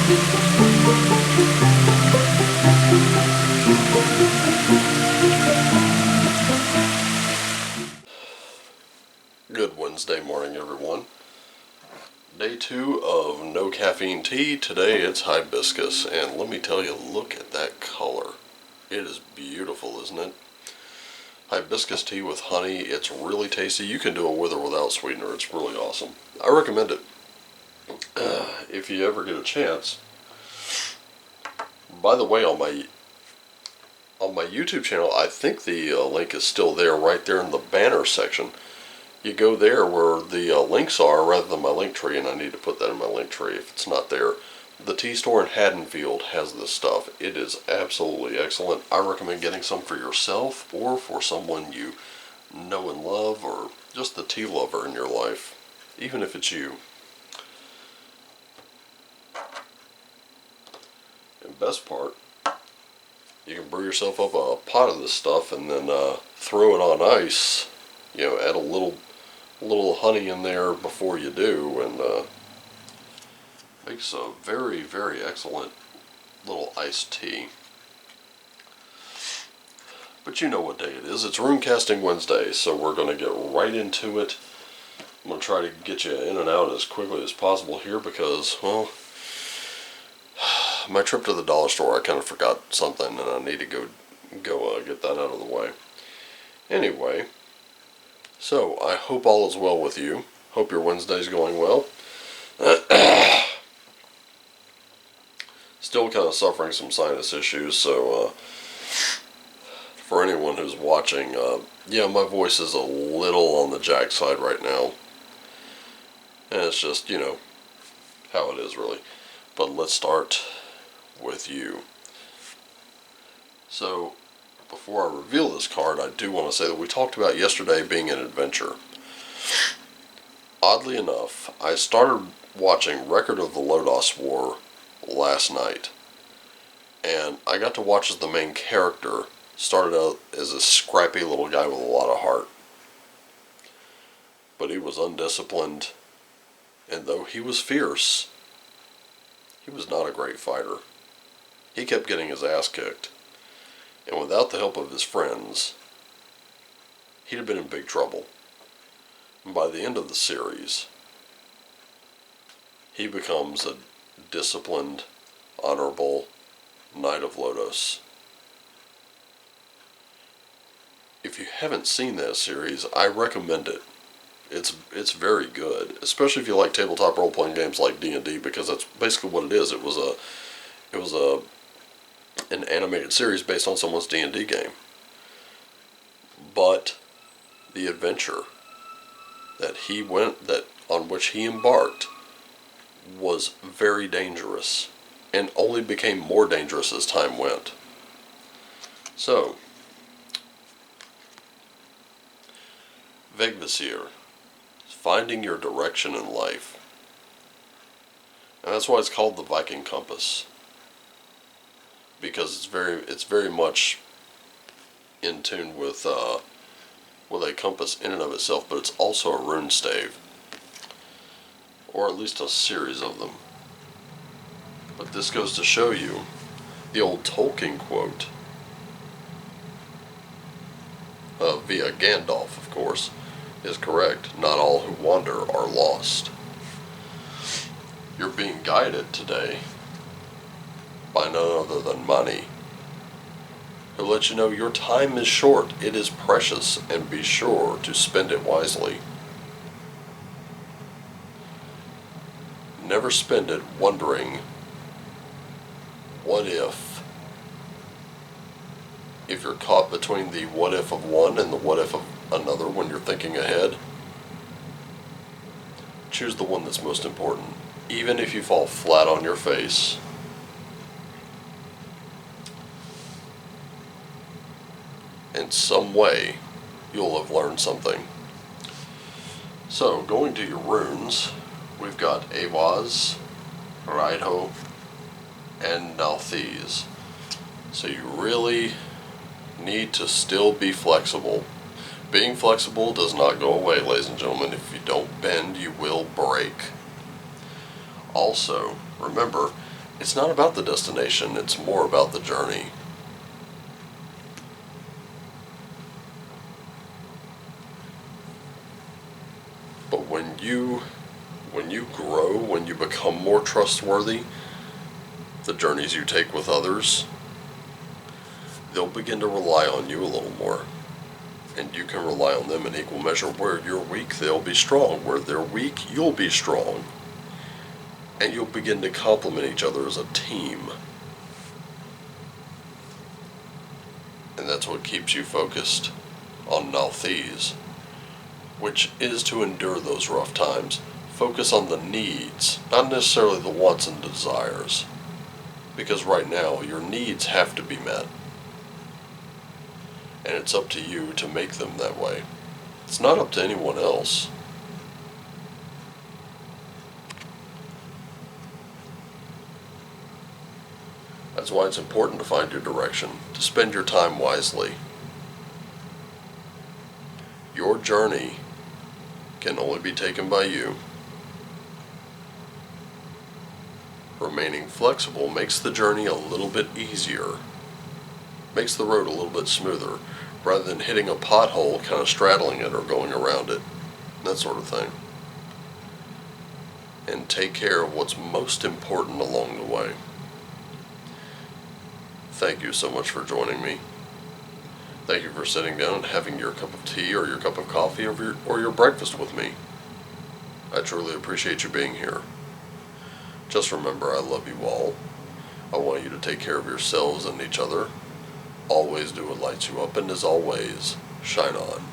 Good Wednesday morning, everyone. Day 2 of no caffeine tea. Today it's hibiscus, and let me tell you, look at that color. It is beautiful, isn't it? Hibiscus tea with honey. It's really tasty. You can do it with or without sweetener. It's really awesome. I recommend it. If you ever get a chance. By the way, on my YouTube channel, I think the link is still there, right there in the banner section. You go there where the links are rather than my link tree, and I need to put that in my link tree if it's not there. The tea store in Haddonfield has this stuff. It is absolutely excellent. I recommend getting some for yourself or for someone you know and love, or just the tea lover in your life, even if it's you. And best part, you can brew yourself up a pot of this stuff and then throw it on ice. You know, add a little honey in there before you do, and makes a very, very excellent little iced tea. But you know what day it is. It's Runecasting Wednesday, so we're going to get right into it. I'm going to try to get you in and out as quickly as possible here because, well, my trip to the dollar store, I kind of forgot something, and I need to go get that out of the way. Anyway, so I hope all is well with you. Hope your Wednesday's going well. Still kind of suffering some sinus issues, so for anyone who's watching, yeah, my voice is a little on the jack side right now. And it's just, you know, how it is really. But let's start with you. So, before I reveal this card, I do want to say that we talked about yesterday being an adventure. Oddly enough, I started watching Record of the Lodos War last night, and I got to watch as the main character started out as a scrappy little guy with a lot of heart. But he was undisciplined, and though he was fierce, he was not a great fighter. He kept getting his ass kicked. And without the help of his friends, he'd have been in big trouble. And by the end of the series, he becomes a disciplined, honorable Knight of Lodos. If you haven't seen that series, I recommend it. It's very good, especially if you like tabletop role-playing games like D&D, because that's basically what it is. It was an animated series based on someone's D&D game. But the adventure on which he embarked was very dangerous, and only became more dangerous as time went. So, Vegvisir, finding your direction in life. And that's why it's called the Viking Compass. Because it's very much in tune with a compass in and of itself, but it's also a rune stave, or at least a series of them. But this goes to show you the old Tolkien quote via Gandalf, of course, is correct. Not all who wander are lost. You're being guided today by none other than money, who lets you know your time is short, it is precious, and be sure to spend it wisely. Never spend it wondering, what if? If you're caught between the what if of one and the what if of another when you're thinking ahead, choose the one that's most important. Even if you fall flat on your face, in some way, you'll have learned something. So, going to your runes, we've got Awaz, Raiho, and Nalthiz. So you really need to still be flexible. Being flexible does not go away, ladies and gentlemen. If you don't bend, you will break. Also, remember, It's not about the destination, it's more about the journey. But when you grow, when you become more trustworthy, the journeys you take with others, they'll begin to rely on you a little more. And you can rely on them in equal measure. Where you're weak, they'll be strong. Where they're weak, you'll be strong. And you'll begin to complement each other as a team. And that's what keeps you focused on Nalthese, which is to endure those rough times. Focus on the needs, not necessarily the wants and desires. Because right now, your needs have to be met. And it's up to you to make them that way. It's not up to anyone else. That's why it's important to find your direction, to spend your time wisely. Your journey can only be taken by you. Remaining flexible makes the journey a little bit easier, makes the road a little bit smoother, rather than hitting a pothole, kind of straddling it or going around it, that sort of thing. And take care of what's most important along the way. Thank you so much for joining me. Thank you for sitting down and having your cup of tea or your cup of coffee or your breakfast with me. I truly appreciate you being here. Just remember, I love you all. I want you to take care of yourselves and each other. Always do what lights you up, and as always, shine on.